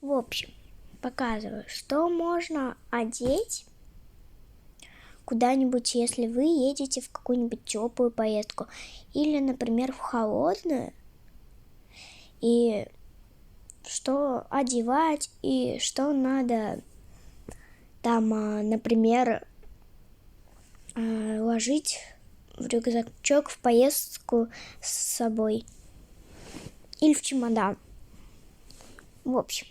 В общем, показываю, что можно одеть куда-нибудь, если вы едете в какую-нибудь теплую поездку или, например, в холодную. И что одевать, и что надо там, например, ложить в рюкзачок в поездку с собой или в чемодан. В общем,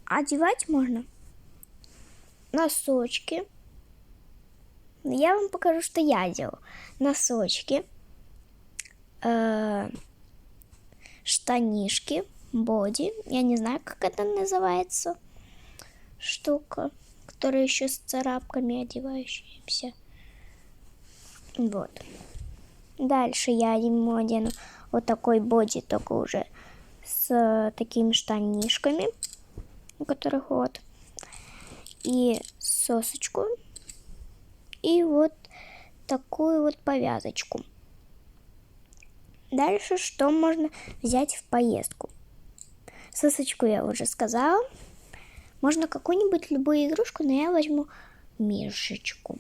одевать можно носочки. Я вам покажу, что я делаю. Носочки, штанишки, боди. Я не знаю, как это называется. Штука, которая еще с царапками одевающаяся. Вот. Дальше я ему одену вот такой боди, только уже с такими штанишками, у которых вот. И сосочку. И вот такую вот повязочку. Дальше что можно взять в поездку? Сосочку я уже сказала. Можно какую-нибудь любую игрушку, но я возьму мишечку.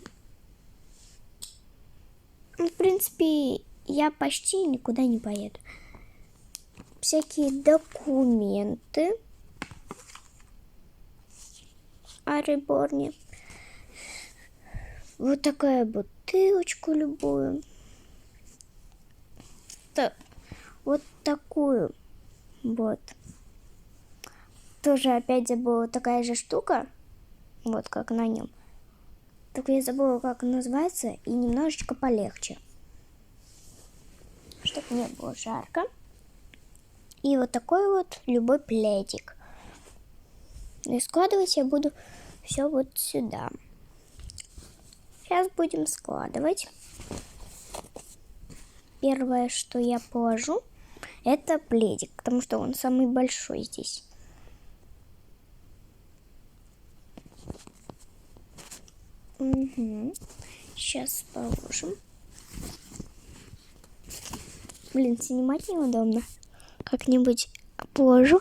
В принципе, я почти никуда не поеду. Всякие документы о реборне. Вот такая бутылочку любую. Вот такую вот. Тоже опять забыла такая же штука. Вот как на нем. Только я забыла, как называется, и немножечко полегче. Чтобы не было жарко. И вот такой вот любой пледик. И складывать я буду все вот сюда. Сейчас будем складывать. Первое, что я положу, это пледик, потому что он самый большой здесь. Угу. Сейчас положим. Блин, снимать неудобно. Как-нибудь положу.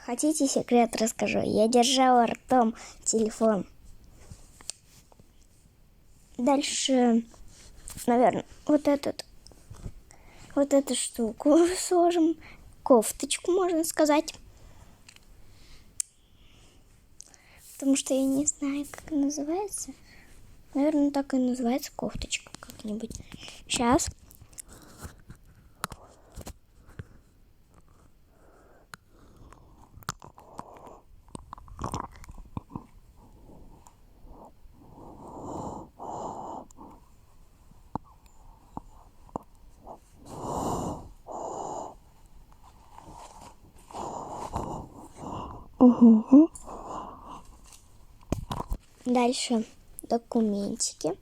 Хотите секрет расскажу? Я держала ртом телефон. Дальше, наверное, вот эту штуку сложим. Кофточку, можно сказать. Потому что я не знаю, как называется. Наверное, так и называется кофточка как-нибудь. Сейчас. Угу. Дальше документики.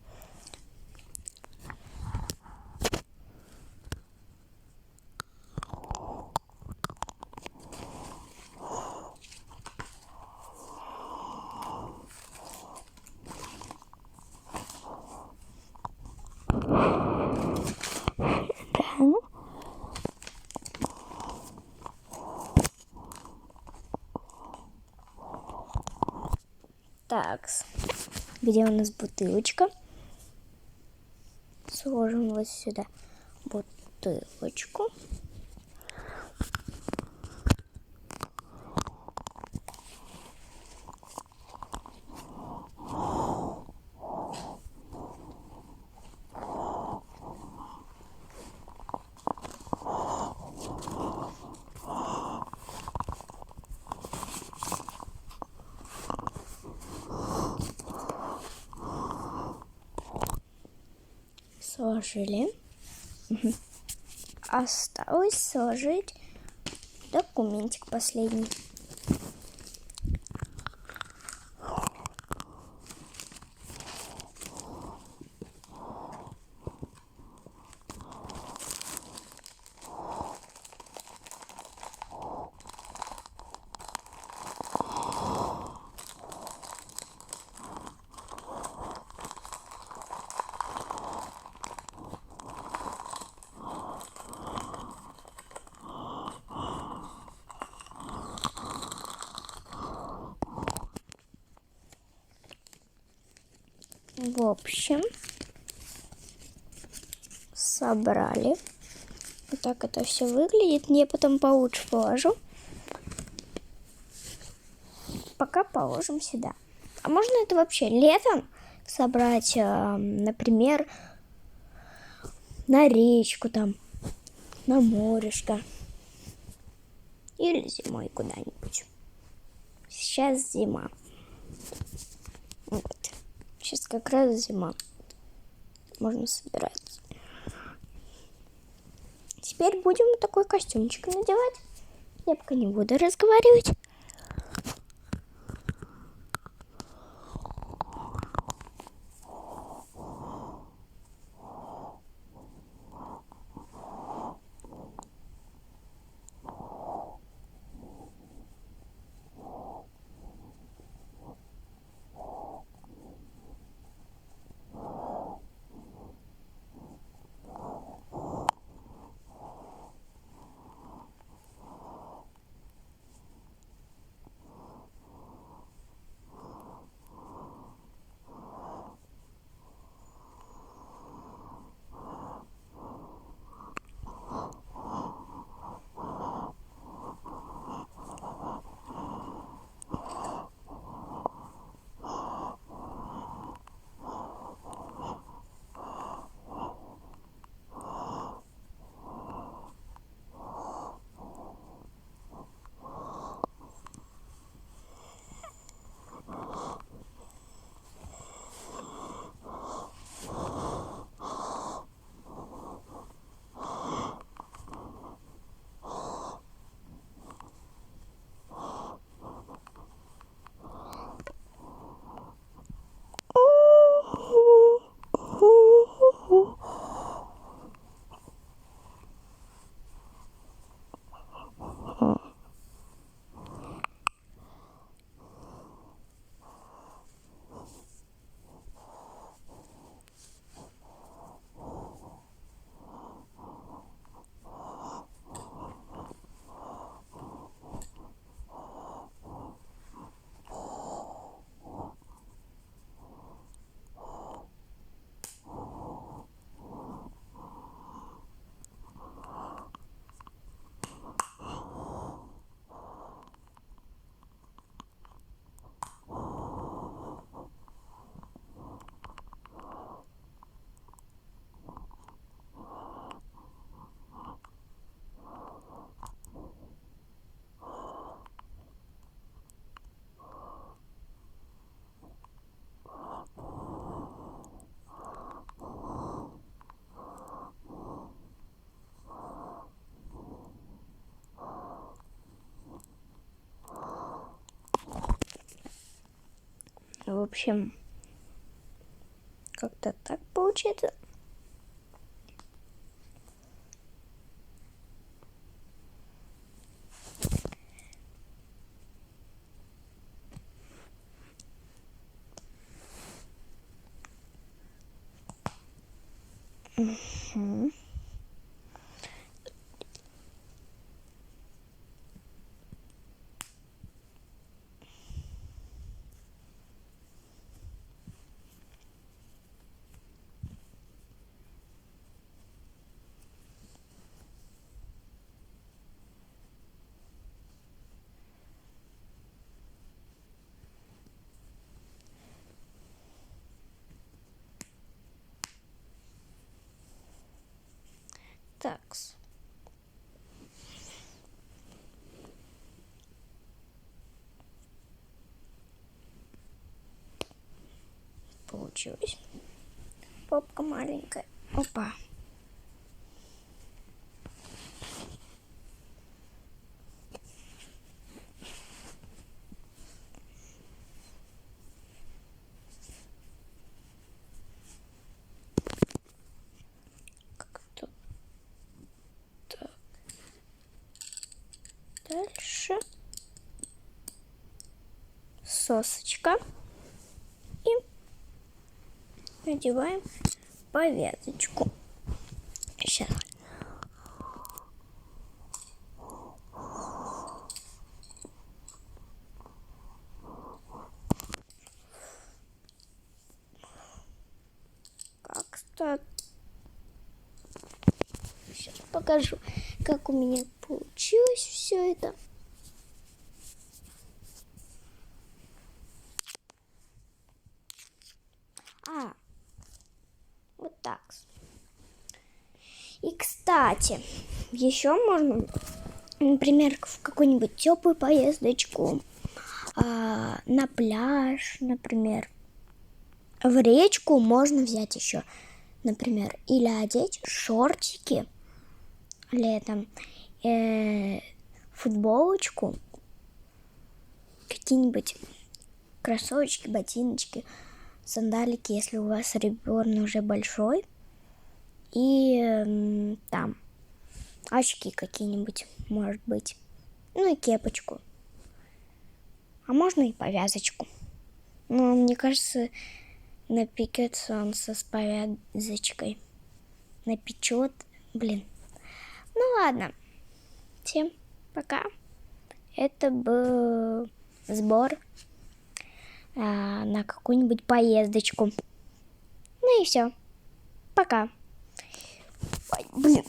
Так, где у нас бутылочка? Сложим вот сюда бутылочку. Сложили. Осталось сложить документик последний. В общем, собрали. Вот так это все выглядит. Я потом получше положу. Пока положим сюда. А можно это вообще летом собрать, например, на речку там, на морешко. Или зимой куда-нибудь. Сейчас зима. Вот. Сейчас как раз зима. Можно собирать. Теперь будем такой костюмчик надевать. Я пока не буду разговаривать. В общем, как-то так получится. Угу. Такс. Получилось. Попка маленькая. Опа. Как-то так. Дальше сосочка. И надеваем повязочку. Сейчас. Как-то. Сейчас покажу, как у меня получилось все это. Вот так. И, кстати, еще можно, например, в какую-нибудь теплую поездочку, на пляж, например. В речку можно взять еще, например, или одеть шортики летом, футболочку, какие-нибудь кроссовочки, ботиночки, сандалики, если у вас ребенок уже большой. И там очки какие-нибудь, может быть. Ну и кепочку. А можно и повязочку. Но мне кажется, напекется он с повязочкой. Напечет. Блин. Ну ладно. Всем пока. Это был сбор на какую-нибудь поездочку. Ну и все. Пока. Ой, блин.